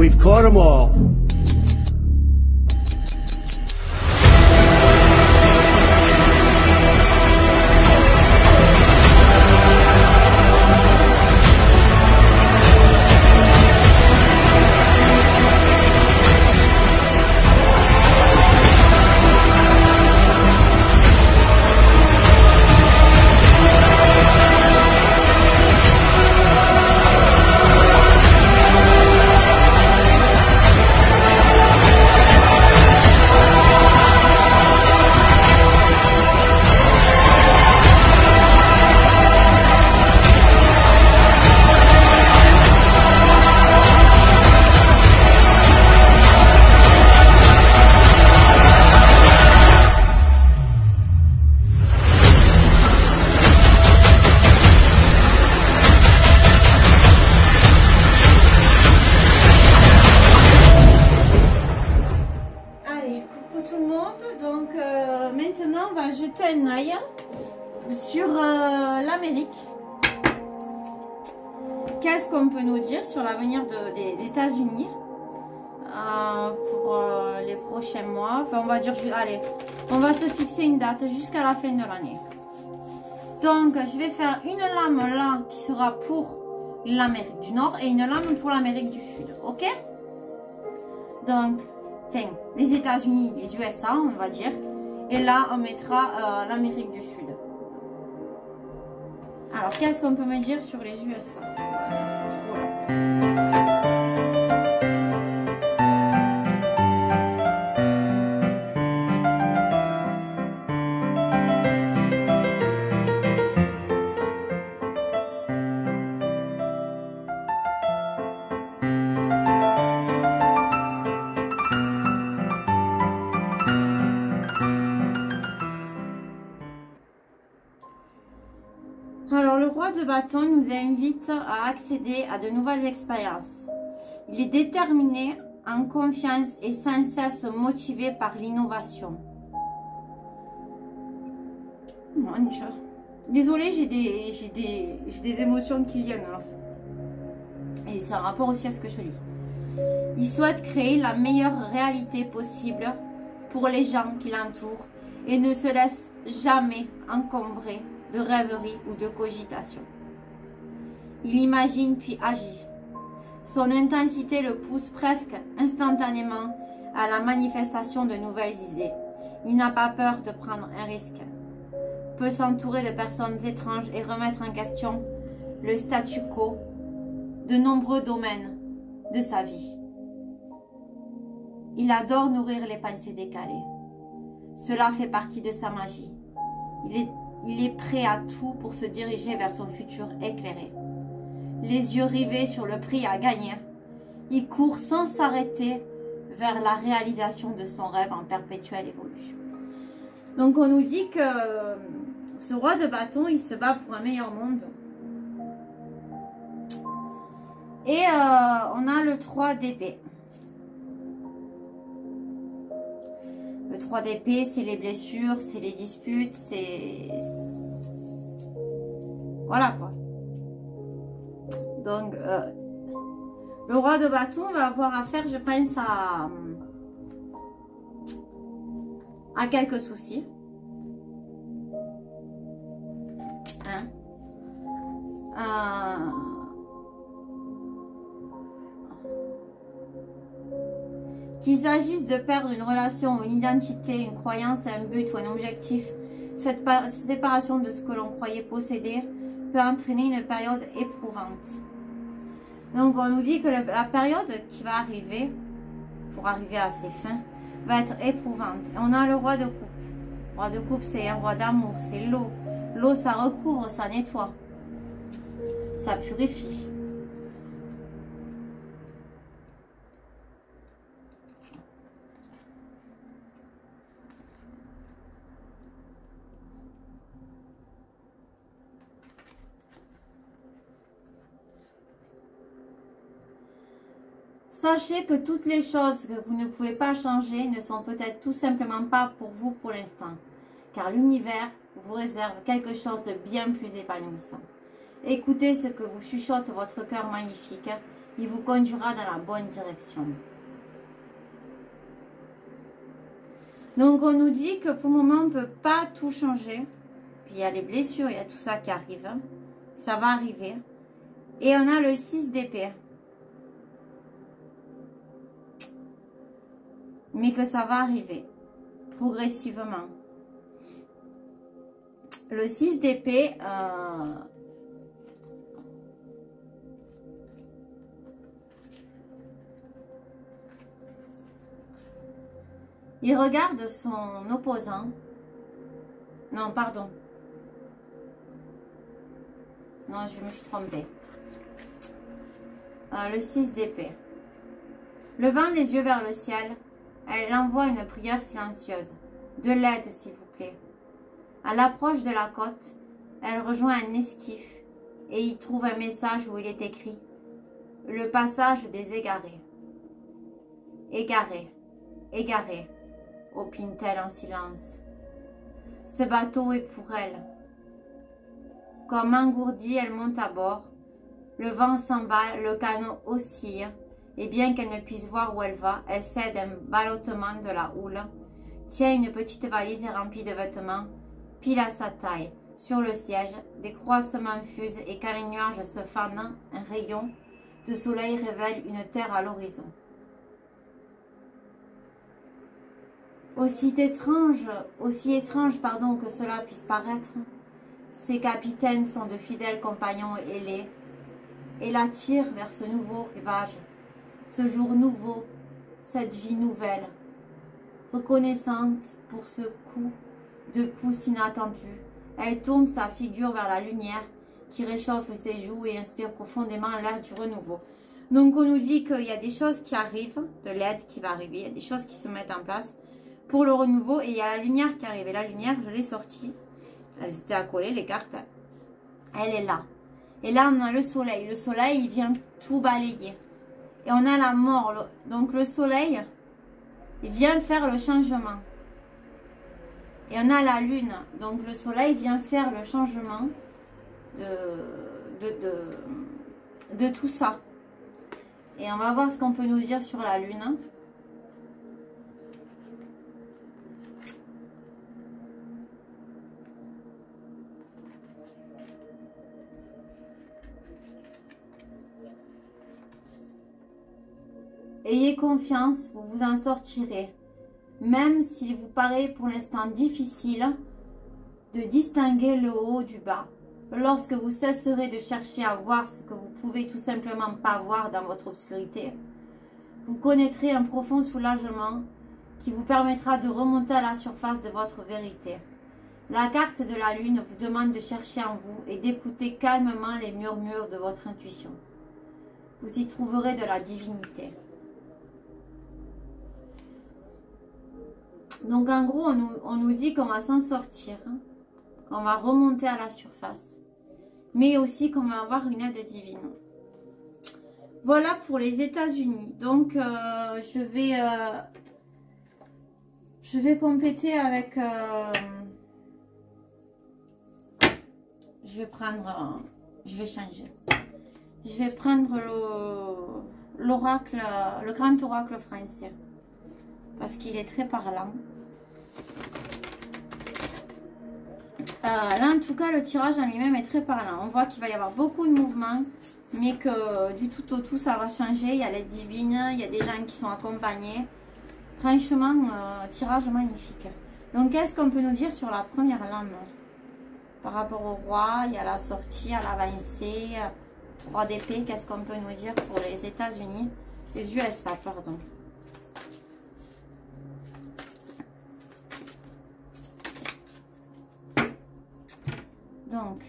We've caught them all. Maintenant, on va jeter un œil sur l'Amérique. Qu'est-ce qu'on peut nous dire sur l'avenir des États-Unis pour les prochains mois? Enfin, on va dire, allez, on va se fixer une date jusqu'à la fin de l'année. Donc, je vais faire une lame là qui sera pour l'Amérique du Nord et une lame pour l'Amérique du Sud. Ok? Donc, tiens, les États-Unis, les USA, on va dire. Et là, on mettra l'Amérique du Sud. Alors, qu'est-ce qu'on peut me dire sur les USA? C'est trop long. Alors, le roi de bâton nous invite à accéder à de nouvelles expériences. Il est déterminé, en confiance et sans cesse motivé par l'innovation. Mon Dieu. Désolée, j'ai des émotions qui viennent là. Et c'est un rapport aussi à ce que je lis. Il souhaite créer la meilleure réalité possible pour les gens qui l'entourent et ne se laisse jamais encombrer de rêverie ou de cogitation. Il imagine puis agit. Son intensité le pousse presque instantanément à la manifestation de nouvelles idées. Il n'a pas peur de prendre un risque. Peut s'entourer de personnes étranges et remettre en question le statu quo de nombreux domaines de sa vie. Il adore nourrir les pensées décalées. Cela fait partie de sa magie. Il est prêt à tout pour se diriger vers son futur éclairé. Les yeux rivés sur le prix à gagner, il court sans s'arrêter vers la réalisation de son rêve en perpétuelle évolution. Donc on nous dit que ce roi de bâton, il se bat pour un meilleur monde. Et on a le 3 d'épée. Le 3 d'épée, c'est les blessures, c'est les disputes, c'est... Voilà quoi. Donc, le roi de bâton va avoir affaire, je pense, à quelques soucis. Hein? Qu'il s'agisse de perdre une relation, une identité, une croyance, un but ou un objectif, cette séparation de ce que l'on croyait posséder peut entraîner une période éprouvante. Donc on nous dit que la période qui va arriver, pour arriver à ses fins, va être éprouvante. Et on a le roi de coupe. Le roi de coupe, c'est un roi d'amour, c'est l'eau. L'eau, ça recouvre, ça nettoie, ça purifie. Sachez que toutes les choses que vous ne pouvez pas changer ne sont peut-être tout simplement pas pour vous pour l'instant, car l'univers vous réserve quelque chose de bien plus épanouissant. Écoutez ce que vous chuchote votre cœur magnifique Il vous conduira dans la bonne direction. Donc, on nous dit que pour le moment, on ne peut pas tout changer. Puis, il y a les blessures, il y a tout ça qui arrive. Ça va arriver. Et on a le 6 d'épée. Mais que ça va arriver. Progressivement. Le 6 d'épée... il regarde son opposant. Non, pardon. Non, je me suis trompée. Le 6 d'épée. Levant les yeux vers le ciel, elle envoie une prière silencieuse. De l'aide, s'il vous plaît. À l'approche de la côte, elle rejoint un esquif et y trouve un message où il est écrit « Le passage des égarés. » Égarés, égarés, opine-t-elle en silence. Ce bateau est pour elle. Comme engourdie, elle monte à bord. Le vent s'emballe, le canot oscille, et bien qu'elle ne puisse voir où elle va, elle cède un ballottement de la houle, tient une petite valise remplie de vêtements, pile à sa taille. Sur le siège, des croissements fusent et quand les nuages se fanent, un rayon de soleil révèle une terre à l'horizon. Aussi étrange que cela puisse paraître, ces capitaines sont de fidèles compagnons ailés et l'attirent vers ce nouveau rivage, ce jour nouveau, cette vie nouvelle. Reconnaissante pour ce coup de pouce inattendu, elle tourne sa figure vers la lumière qui réchauffe ses joues et inspire profondément l'air du renouveau. Donc on nous dit qu'il y a des choses qui arrivent, de l'aide qui va arriver, il y a des choses qui se mettent en place pour le renouveau et il y a la lumière qui arrive. Et la lumière, je l'ai sortie, elles étaient accolées, les cartes, elle est là. Et là on a le soleil, il vient tout balayer. Et on a la mort, donc le soleil, il vient faire le changement. Et on a la lune, donc le soleil vient faire le changement de tout ça. Et on va voir ce qu'on peut nous dire sur la lune. Ayez confiance, vous vous en sortirez. Même s'il vous paraît pour l'instant difficile de distinguer le haut du bas. Lorsque vous cesserez de chercher à voir ce que vous pouvez tout simplement pas voir dans votre obscurité, vous connaîtrez un profond soulagement qui vous permettra de remonter à la surface de votre vérité. La carte de la lune vous demande de chercher en vous et d'écouter calmement les murmures de votre intuition. Vous y trouverez de la divinité. Donc en gros, on nous dit qu'on va s'en sortir, hein, qu'on va remonter à la surface, mais aussi qu'on va avoir une aide divine. Voilà pour les États-Unis. Donc je vais compléter avec... je vais changer. Je vais prendre l'oracle, le grand oracle français, parce qu'il est très parlant. Là, en tout cas, le tirage en lui-même est très parlant. On voit qu'il va y avoir beaucoup de mouvements, mais que du tout au tout, ça va changer. Il y a l'aide divine, il y a des gens qui sont accompagnés. Franchement, tirage magnifique. Donc, qu'est-ce qu'on peut nous dire sur la première lame? Par rapport au roi, il y a la sortie, à l'avancée, 3 d'épée. Qu'est-ce qu'on peut nous dire pour les États-Unis? Les USA, pardon. Donc,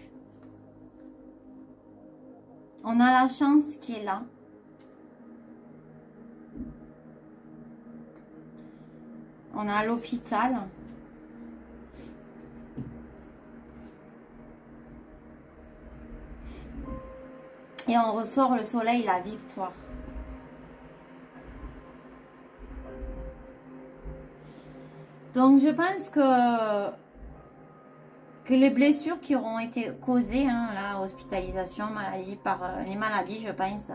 on a la chance qui est là. On a l'hôpital. Et on ressort le soleil, la victoire. Donc, je pense que les blessures qui auront été causées, hein, la hospitalisation, maladie par les maladies, je pense,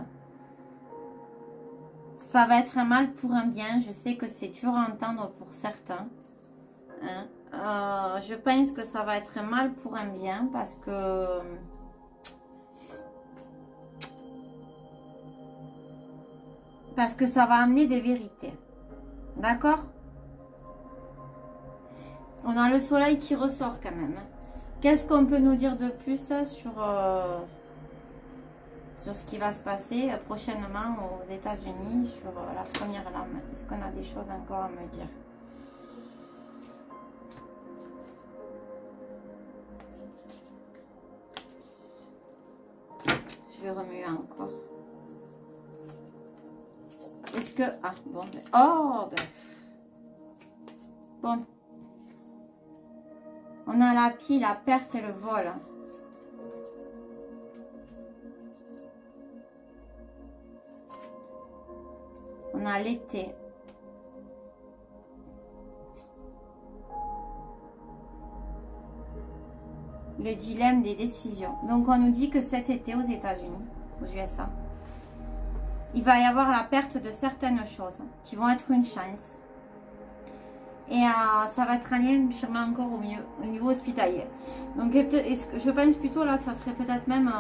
Ça va être un mal pour un bien. Je sais que c'est dur à entendre pour certains. Hein. Je pense que ça va être un mal pour un bien parce que... ça va amener des vérités. D'accord? On a le soleil qui ressort quand même. Qu'est-ce qu'on peut nous dire de plus sur ce qui va se passer prochainement aux États-Unis sur la première lame? Est-ce qu'on a des choses encore à me dire? Je vais remuer encore. Est-ce que... Ah, bon. Oh, ben... Bon. On a la pile, la perte et le vol. On a l'été. Le dilemme des décisions. Donc, on nous dit que cet été aux États-Unis, aux USA, il va y avoir la perte de certaines choses qui vont être une chance. Et ça va être un lien sûrement encore au niveau hospitalier. Donc, je pense plutôt là que ça serait peut-être même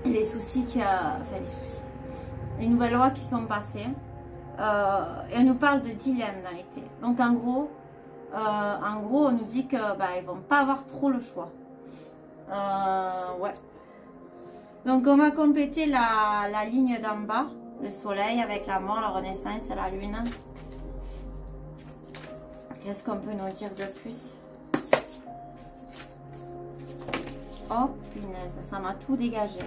les soucis enfin, les soucis. Les nouvelles lois qui sont passées. Et on nous parle de dilemme dans l'été. Donc, en gros, on nous dit que ils vont pas avoir trop le choix. Ouais. Donc, on va compléter la ligne d'en bas. Le soleil avec la mort, la renaissance et la lune. Qu'est-ce qu'on peut nous dire de plus? Oh, punaise, ça m'a tout dégagé.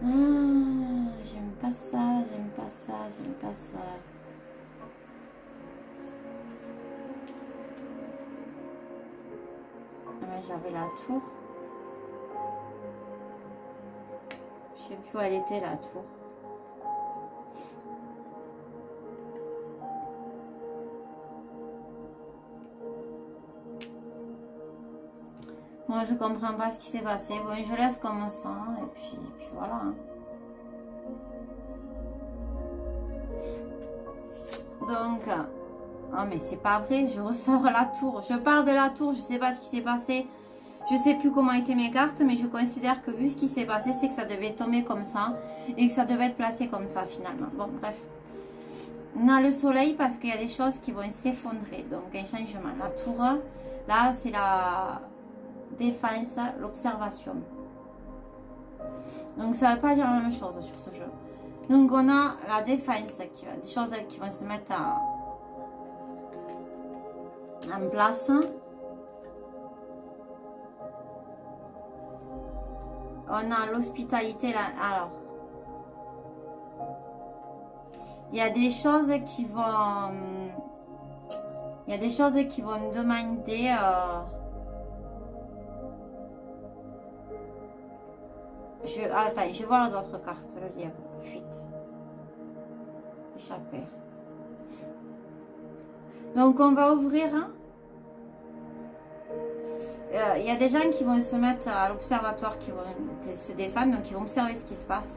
J'aime pas ça, j'aime pas ça, j'aime pas ça. J'avais la tour. Je sais plus où elle était, la tour. Moi, je comprends pas ce qui s'est passé. Bon, je laisse comme ça. Et puis voilà. Hein. Donc, oh mais c'est pas vrai. Je ressors la tour. Je pars de la tour. Je sais pas ce qui s'est passé. Je sais plus comment étaient mes cartes. Mais je considère que vu ce qui s'est passé, c'est que ça devait tomber comme ça. Et que ça devait être placé comme ça finalement. Bon, bref. On a le soleil parce qu'il y a des choses qui vont s'effondrer. Donc, un changement. La tour, là, c'est la... défense, l'observation. Donc ça ne veut pas dire la même chose sur ce jeu. Donc on a la défense, des choses qui vont se mettre en place. On a l'hospitalité là. Alors, il y a des choses qui vont... Il y a des choses qui vont nous demander... Attends, je vais voir les autres cartes. Le lièvre, fuite, échapper. Donc on va ouvrir. Il y a des gens qui vont se mettre à l'observatoire, qui vont se défendre, donc ils vont observer ce qui se passe.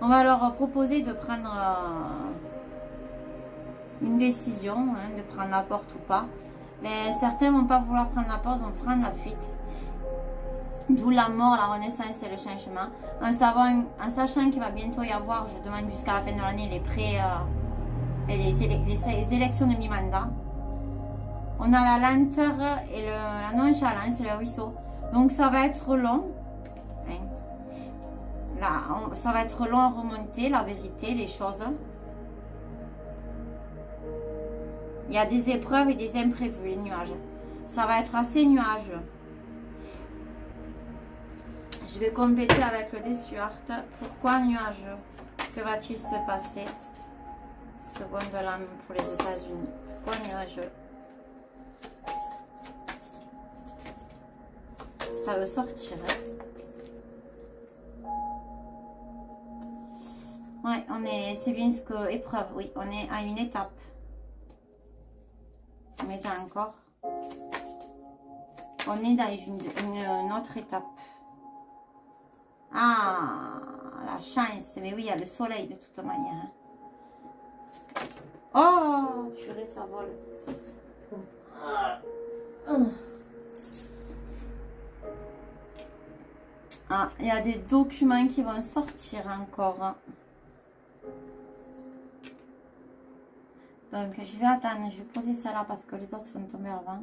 On va leur proposer de prendre une décision, hein, de prendre la porte ou pas. Mais certains vont pas vouloir prendre la porte, vont prendre la fuite. D'où la mort, la renaissance et le changement. En sachant qu'il va bientôt y avoir, je demande jusqu'à la fin de l'année, les élections de mi-mandat. On a la lenteur et la nonchalance, le ruisseau. Donc ça va être long. Hein. Là, ça va être long à remonter, la vérité, les choses. Il y a des épreuves et des imprévus, les nuages. Ça va être assez nuageux. Je vais compléter avec le Dessuart. Pourquoi nuageux? Que va-t-il se passer? Seconde lame pour les États-Unis. Pourquoi nuageux? Ça veut sortir. Ouais, c'est bien ce que épreuve. Oui, on est à une étape. Mais encore. On est dans une autre étape. Ah, la chance. Mais oui, il y a le soleil de toute manière. Oh, purée, ça vole. Ah, il y a des documents qui vont sortir encore. Donc, je vais attendre. Je vais poser ça là parce que les autres sont tombés avant.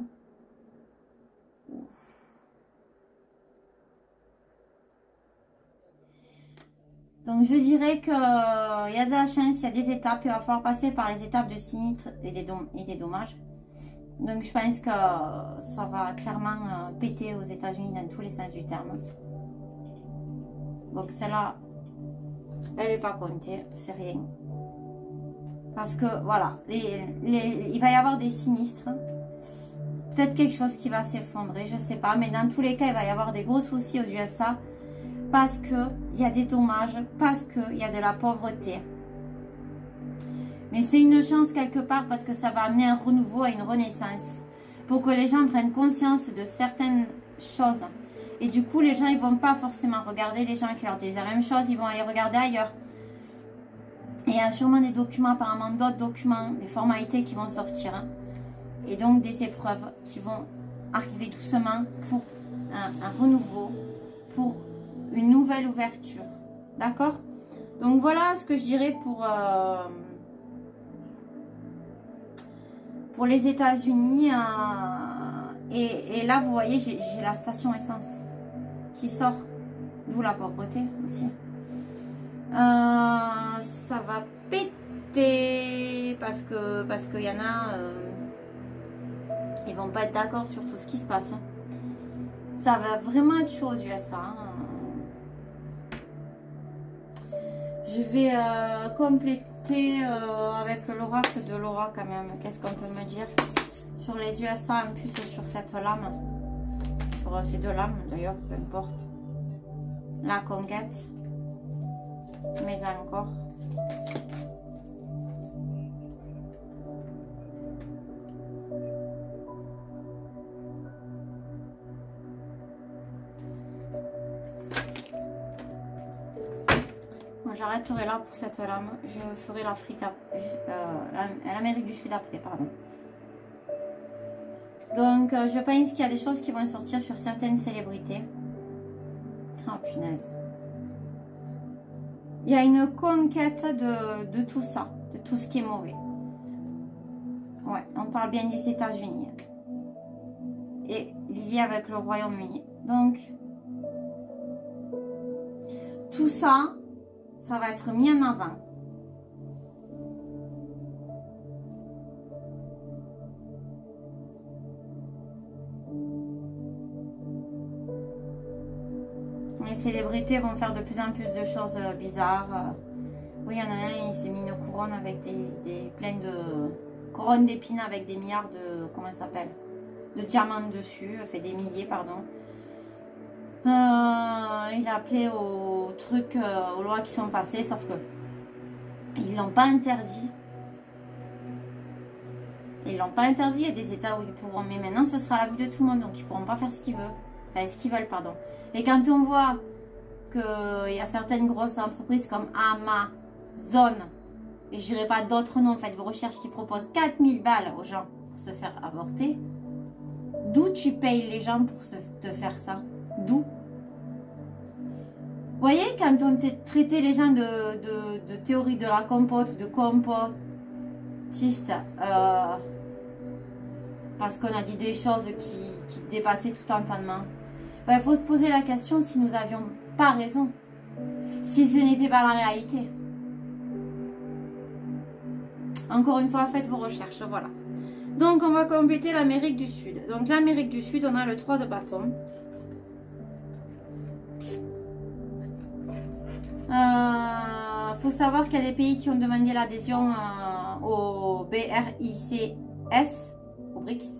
Donc, je dirais qu'il y a de la chance, il y a des étapes. Il va falloir passer par les étapes de sinistre et des dommages. Donc, je pense que ça va clairement péter aux États-Unis dans tous les sens du terme. Donc, celle-là, elle n'est pas comptée. C'est rien. Parce que, voilà, il va y avoir des sinistres. Peut-être quelque chose qui va s'effondrer, je ne sais pas. Mais dans tous les cas, il va y avoir des gros soucis aux USA. Parce qu'il y a des dommages, parce qu'il y a de la pauvreté. Mais c'est une chance quelque part parce que ça va amener un renouveau et une renaissance. Pour que les gens prennent conscience de certaines choses. Et du coup, les gens, ils ne vont pas forcément regarder les gens qui leur disent la même chose. Ils vont aller regarder ailleurs. Et il y a sûrement des documents, apparemment d'autres documents, des formalités qui vont sortir. Hein. Et donc des épreuves qui vont arriver doucement pour un renouveau, pour une nouvelle ouverture. D'accord? Donc voilà ce que je dirais pour les États-Unis. Et là, vous voyez, j'ai la station essence qui sort. D'où la pauvreté aussi. Ça va péter parce qu'il y en a ils vont pas être d'accord sur tout ce qui se passe. Ça va vraiment être chaud aux USA. Je vais compléter avec l'oracle de Laura quand même. Qu'est-ce qu'on peut me dire sur les USA en plus sur cette lame, sur ces deux lames d'ailleurs, peu importe. La conquête. Mais encore. Bon, j'arrêterai là pour cette lame. Je ferai l'Afrique, l'Amérique du Sud après, pardon. Donc, je pense qu'il y a des choses qui vont sortir sur certaines célébrités. Oh, punaise. Il y a une conquête de tout ça, de tout ce qui est mauvais. Ouais, on parle bien des États-Unis. Et lié avec le Royaume-Uni. Donc, tout ça, ça va être mis en avant. Les célébrités vont faire de plus en plus de choses bizarres. Oui, il y en a un, il s'est mis une couronne avec plein de couronnes d'épines avec des milliards de, comment ça s'appelle, de diamants dessus, fait des milliers, pardon. Il a appelé aux trucs, aux lois qui sont passées, sauf que ils l'ont pas interdit. Ils l'ont pas interdit, il y a des états où ils pourront, mais maintenant ce sera à la vue de tout le monde, donc ils pourront pas faire ce qu'ils veulent. Enfin, ce qu'ils veulent, pardon. Et quand on voit qu'il y a certaines grosses entreprises comme Amazon, et je dirais pas d'autres noms, faites vos recherches, qui proposent 4000 balles aux gens pour se faire avorter, d'où tu payes les gens pour te faire ça? D'où? Vous voyez, quand on traitait les gens de théorie de la compote, de compotiste, parce qu'on a dit des choses qui dépassaient tout entendement, il faut se poser la question si nous n'avions pas raison, si ce n'était pas la réalité. Encore une fois, faites vos recherches, voilà. Donc, on va compléter l'Amérique du Sud. Donc, l'Amérique du Sud, on a le 3 de bâton. Faut savoir qu'il y a des pays qui ont demandé l'adhésion au BRICS, au BRICS.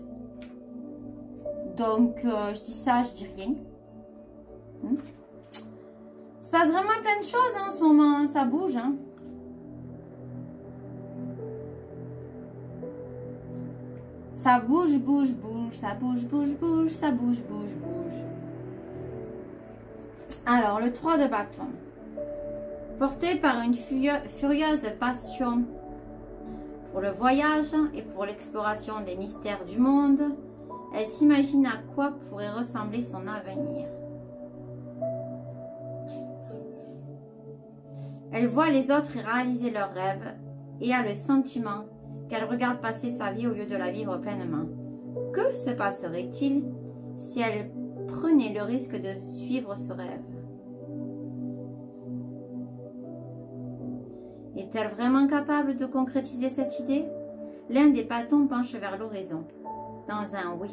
Donc, je dis ça, je dis rien. Il se passe vraiment plein de choses hein, en ce moment, ça bouge. Hein. Ça bouge, bouge, bouge, ça bouge, bouge, bouge, ça bouge, bouge, bouge. Alors, le 3 de bâton. Portée par une furieuse passion pour le voyage et pour l'exploration des mystères du monde, elle s'imagine à quoi pourrait ressembler son avenir. Elle voit les autres réaliser leurs rêves et a le sentiment qu'elle regarde passer sa vie au lieu de la vivre pleinement. Que se passerait-il si elle prenait le risque de suivre ce rêve? Est-elle vraiment capable de concrétiser cette idée? L'un des bâtons penche vers l'horizon, dans un oui,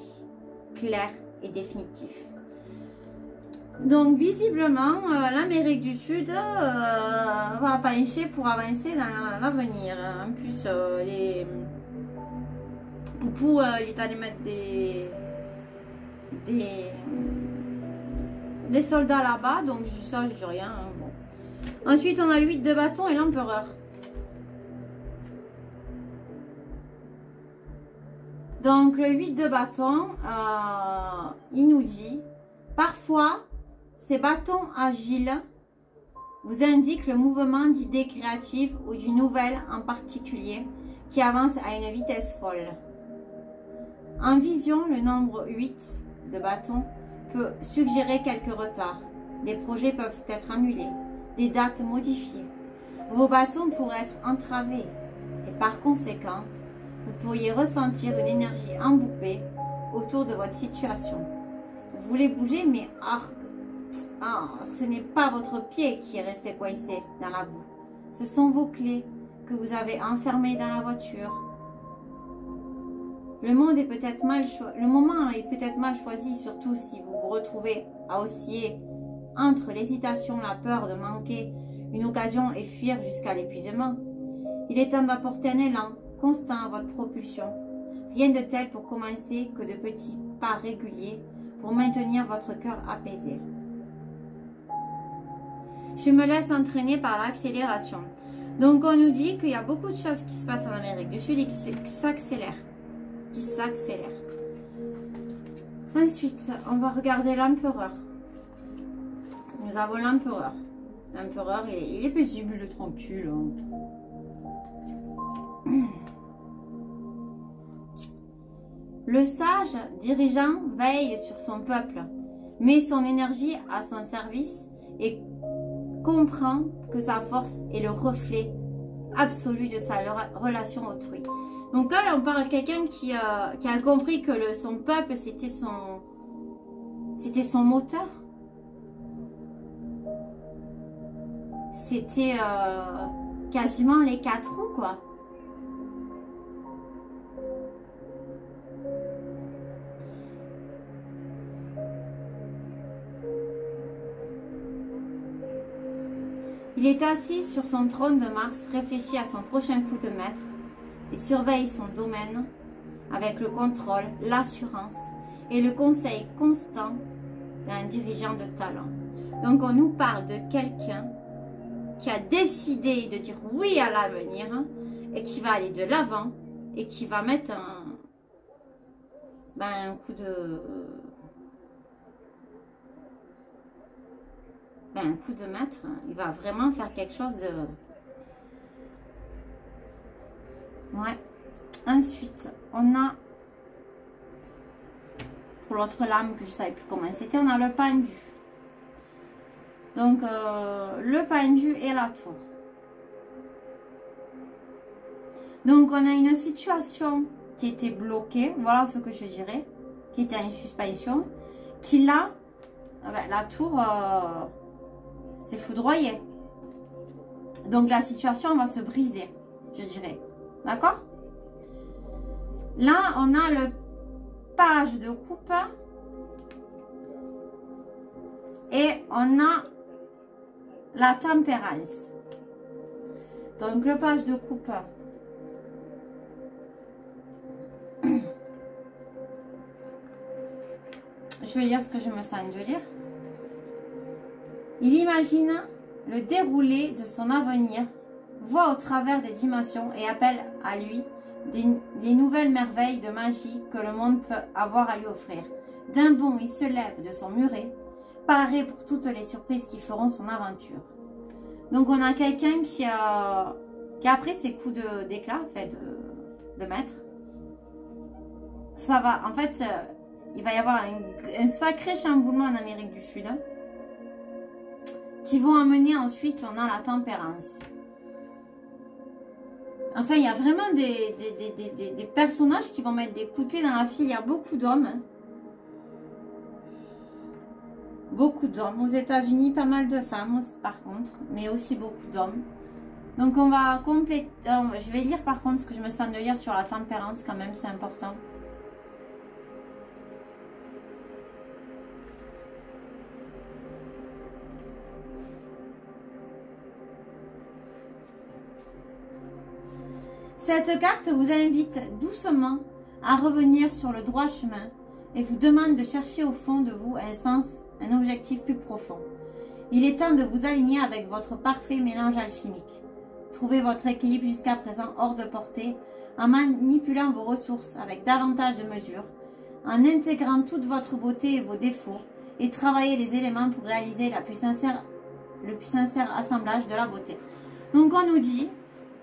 clair et définitif. Donc visiblement, l'Amérique du Sud va pencher pour avancer dans l'avenir. En plus, les Poupou, il est allé mettre des soldats là-bas, donc ça, je dis rien. Hein, bon. Ensuite, on a le 8 de bâton et l'empereur. Donc, le 8 de bâton, il nous dit, parfois, ces bâtons agiles vous indiquent le mouvement d'idées créatives ou d'une nouvelle en particulier qui avance à une vitesse folle. En vision, le nombre 8 de bâton peut suggérer quelques retards. Des projets peuvent être annulés, des dates modifiées. Vos bâtons pourraient être entravés et par conséquent, vous pourriez ressentir une énergie embourbée autour de votre situation. Vous voulez bouger, mais ce n'est pas votre pied qui est resté coincé dans la boue. Ce sont vos clés que vous avez enfermées dans la voiture. Le moment est peut-être mal choisi, surtout si vous vous retrouvez à osciller entre l'hésitation, la peur de manquer une occasion et fuir jusqu'à l'épuisement. Il est temps d'apporter un élan constant à votre propulsion. Rien de tel pour commencer que de petits pas réguliers pour maintenir votre cœur apaisé. Je me laisse entraîner par l'accélération. Donc on nous dit qu'il y a beaucoup de choses qui se passent en Amérique du Sud et qui s'accélèrent. Ensuite, on va regarder l'empereur. Nous avons l'empereur. L'empereur, il est paisible, il est tranquille. Hein. Le sage dirigeant veille sur son peuple, met son énergie à son service et comprend que sa force est le reflet absolu de sa relation autrui. Donc là, on parle de quelqu'un qui a compris que son peuple, c'était son moteur. C'était quasiment les 4 roues, quoi. Il est assis sur son trône de Mars, réfléchit à son prochain coup de maître et surveille son domaine avec le contrôle, l'assurance et le conseil constant d'un dirigeant de talent. Donc on nous parle de quelqu'un qui a décidé de dire oui à l'avenir et qui va aller de l'avant et qui va mettre un coup de maître. Il va vraiment faire quelque chose de... Ouais. Ensuite, on a, pour l'autre lame que je ne savais plus comment c'était, on a le pendu. Donc, le pendu et la tour. Donc, on a une situation qui était bloquée, voilà ce que je dirais, qui était en suspension, qui là, la tour s'est foudroyée. Donc, la situation va se briser, je dirais. D'accord? Là, on a le page de coupe et on a la tempérance. Donc, le page de coupe. Je vais lire ce que je me sens de lire. Il imagine le déroulé de son avenir, voit au travers des dimensions et appelle à lui les nouvelles merveilles de magie que le monde peut avoir à lui offrir. D'un bond, il se lève de son muret, paré pour toutes les surprises qui feront son aventure. Donc on a quelqu'un qui a pris ses coups d'éclat, fait de maître. Ça va, en fait, il va y avoir un sacré chamboulement en Amérique du Sud. Qui vont amener ensuite, on a la tempérance. Enfin, il y a vraiment des personnages qui vont mettre des coups de pied dans la file. Il y a beaucoup d'hommes. Beaucoup d'hommes. Aux États-Unis, pas mal de femmes par contre, mais aussi beaucoup d'hommes. Donc on va compléter. Je vais lire par contre ce que je me sens de lire sur la tempérance quand même, c'est important. Cette carte vous invite doucement à revenir sur le droit chemin et vous demande de chercher au fond de vous un sens, un objectif plus profond. Il est temps de vous aligner avec votre parfait mélange alchimique. Trouvez votre équilibre jusqu'à présent hors de portée en manipulant vos ressources avec davantage de mesure, en intégrant toute votre beauté et vos défauts et travaillez les éléments pour réaliser le plus sincère assemblage de la beauté. Donc on nous dit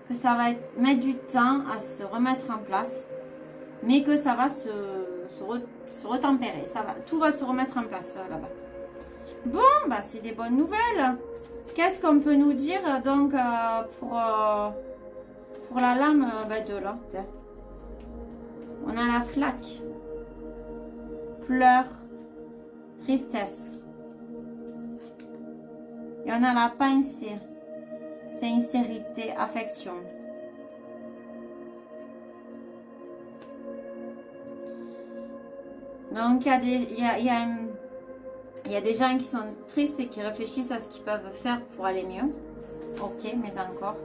que ça va mettre du temps à se remettre en place, mais que ça va se retempérer. Tout va se remettre en place là-bas. Bon, bah c'est des bonnes nouvelles. Qu'est-ce qu'on peut nous dire donc pour la lame de là? On a la flaque, pleurs, tristesse. Et on a la pensée, sincérité, affection. Donc il y a des gens qui sont tristes et qui réfléchissent à ce qu'ils peuvent faire pour aller mieux. Ok, mais encore.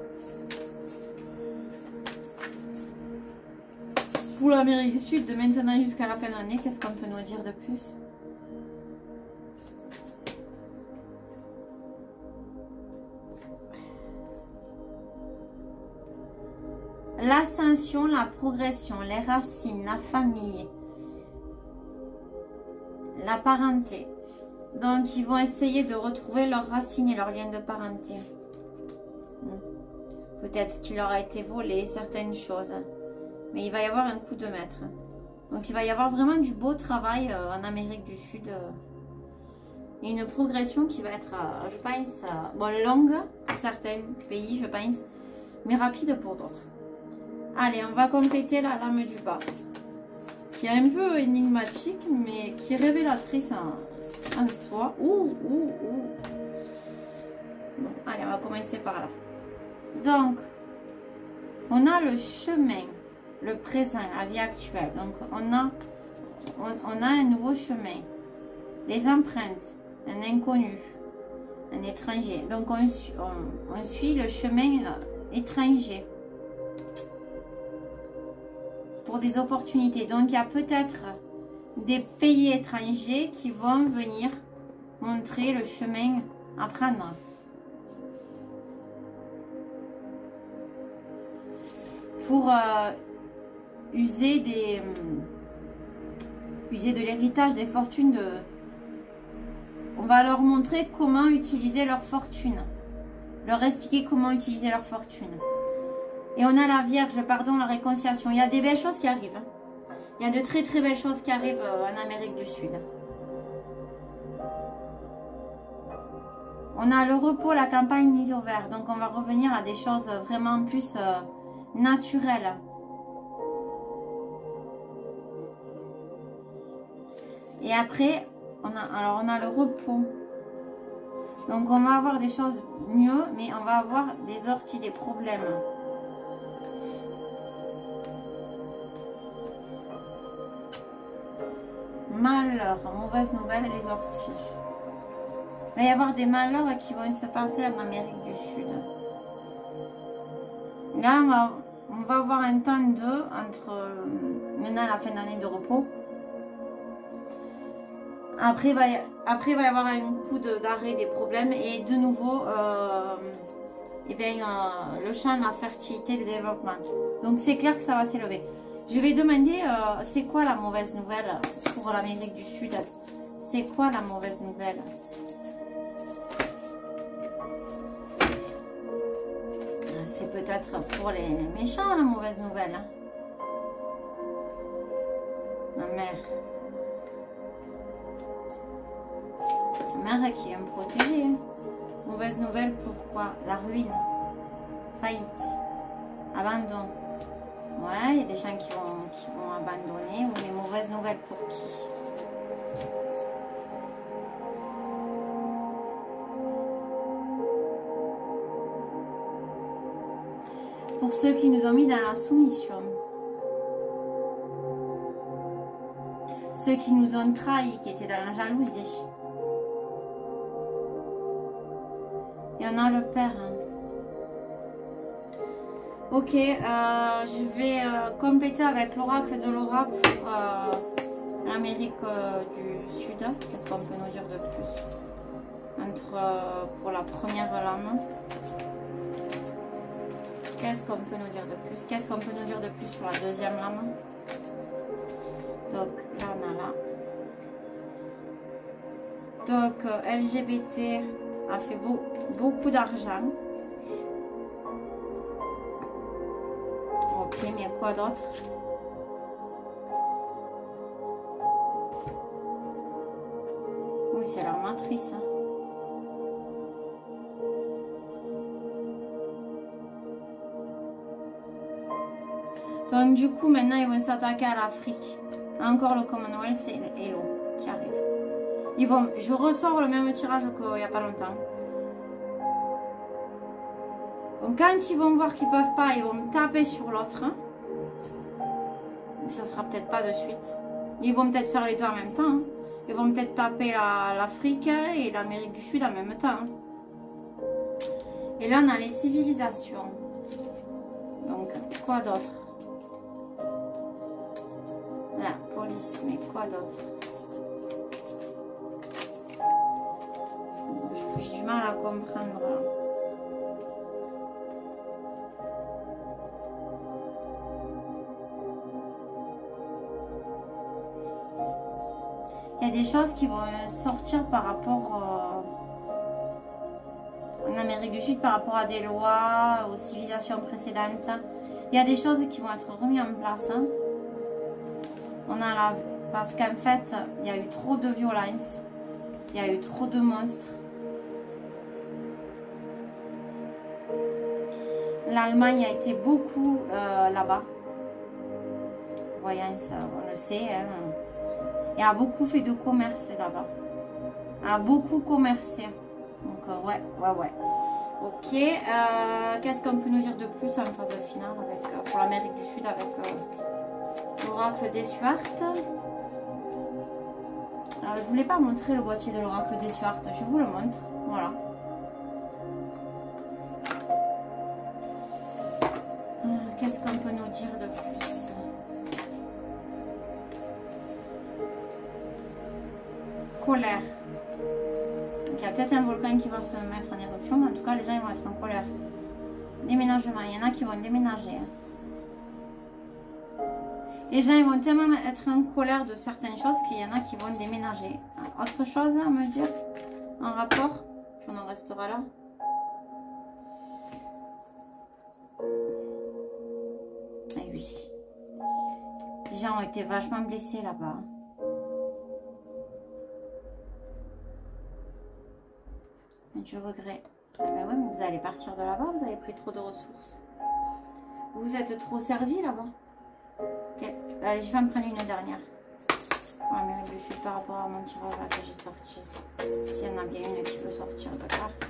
Pour l'Amérique du Sud, de maintenant jusqu'à la fin de l'année, qu'est-ce qu'on peut nous dire de plus? L'ascension, la progression, les racines, la famille, la parenté. Donc, ils vont essayer de retrouver leurs racines et leurs liens de parenté. Peut-être qu'il leur a été volé, certaines choses. Mais il va y avoir un coup de maître. Donc, il va y avoir vraiment du beau travail en Amérique du Sud. Et une progression qui va être, je pense, longue pour certains pays, je pense, mais rapide pour d'autres. Allez, on va compléter la lame du bas. Qui est un peu énigmatique, mais qui est révélatrice en soi. Bon, allez, on va commencer par là. Donc, on a le chemin, le présent, la vie actuelle. Donc, on a un nouveau chemin. Les empreintes, un inconnu, un étranger. Donc, on suit le chemin étranger pour des opportunités. Donc, il y a peut-être des pays étrangers qui vont venir montrer le chemin à prendre. Pour user de l'héritage, des fortunes. On va leur montrer comment utiliser leur fortune. Leur expliquer comment utiliser leur fortune. Et on a la Vierge, le pardon, la réconciliation. Il y a des belles choses qui arrivent. Il y a de très très belles choses qui arrivent en Amérique du Sud. On a le repos, la campagne mise au vert. Donc on va revenir à des choses vraiment plus naturelles. Et après, on a le repos. Donc on va avoir des choses mieux, mais on va avoir des orties, des problèmes. Malheur, mauvaise nouvelle, les orties. Il va y avoir des malheurs qui vont se passer en Amérique du Sud. Là, on va avoir un temps entre maintenant la fin d'année de repos. Après, il va y avoir un coup d'arrêt des problèmes et de nouveau, le champ de la fertilité et le développement. Donc, c'est clair que ça va s'élever. Je vais demander, c'est quoi la mauvaise nouvelle pour l'Amérique du Sud? C'est quoi la mauvaise nouvelle? c'est peut-être pour les méchants la mauvaise nouvelle. Hein. Ma mère. Ma mère qui aime protéger. Mauvaise nouvelle, pourquoi? La ruine. Faillite. Abandon. Ouais, il y a des gens qui vont abandonner. Oui, mais mauvaise nouvelle pour qui? Pour ceux qui nous ont mis dans la soumission. Ceux qui nous ont trahis, qui étaient dans la jalousie. Et on a le père. Hein. Ok, je vais compléter avec l'oracle de Laura pour l'Amérique du Sud. Qu'est-ce qu'on peut nous dire de plus pour la première lame? Qu'est-ce qu'on peut nous dire de plus? Qu'est-ce qu'on peut nous dire de plus sur la deuxième lame? Donc là on a là. Donc LGBT a fait beaucoup d'argent. Ok, mais quoi d'autre? Oui, c'est leur matrice. Hein. Donc du coup, maintenant, ils vont s'attaquer à l'Afrique. Encore le Commonwealth, c'est Hello qui arrive. Je ressors le même tirage qu'il n'y a pas longtemps. Donc quand ils vont voir qu'ils ne peuvent pas, ils vont me taper sur l'autre. Hein. Ça sera peut-être pas de suite. Ils vont peut-être faire les deux en même temps. Hein. Ils vont peut-être taper l'Afrique et l'Amérique du Sud en même temps. Hein. Et là, on a les civilisations. Donc, quoi d'autre? La police, mais quoi d'autre? J'ai du mal à comprendre. Là. Il y a des choses qui vont sortir par rapport en Amérique du Sud, par rapport à des lois, aux civilisations précédentes. Il y a des choses qui vont être remises en place. Hein. On a là, parce qu'en fait, il y a eu trop de violence, il y a eu trop de monstres. L'Allemagne a été beaucoup là-bas. Voyance, on le sait. Hein. Et a beaucoup fait de commerce là-bas. A beaucoup commercé. Donc, ouais. Ok. Qu'est-ce qu'on peut nous dire de plus en phase finale avec, pour l'Amérique du Sud avec l'oracle des Stuart? Je voulais pas montrer le boîtier de l'oracle des Stuart. Je vous le montre. Voilà. Qu'est-ce qu'on peut nous dire de plus? Colère. Donc, il y a peut-être un volcan qui va se mettre en éruption, mais en tout cas, les gens ils vont être en colère. Déménagement. Il y en a qui vont déménager. Les gens ils vont tellement être en colère de certaines choses qu'il y en a qui vont déménager. Autre chose à me dire en rapport? Puis on en restera là. Et oui. Les gens ont été vachement blessés là-bas. Du regret. Ah ben ouais, mais vous allez partir de là-bas, vous avez pris trop de ressources. Vous êtes trop servi là-bas. Ok, allez, je vais en prendre une dernière. Amérique du Sud par rapport à mon tirage là que j'ai sorti. S'il y en a bien une qui peut sortir de carte.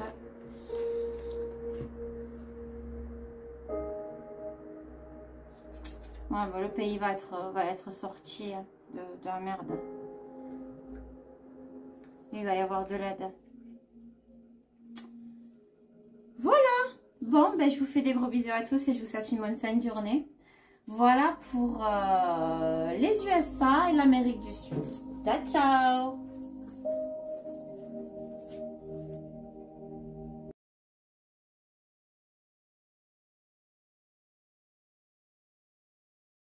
Ouais, ben le pays va être sorti de la merde. Il va y avoir de l'aide. Voilà. Bon, ben, je vous fais des gros bisous à tous et je vous souhaite une bonne fin de journée. Voilà pour les USA et l'Amérique du Sud. Ciao, ciao.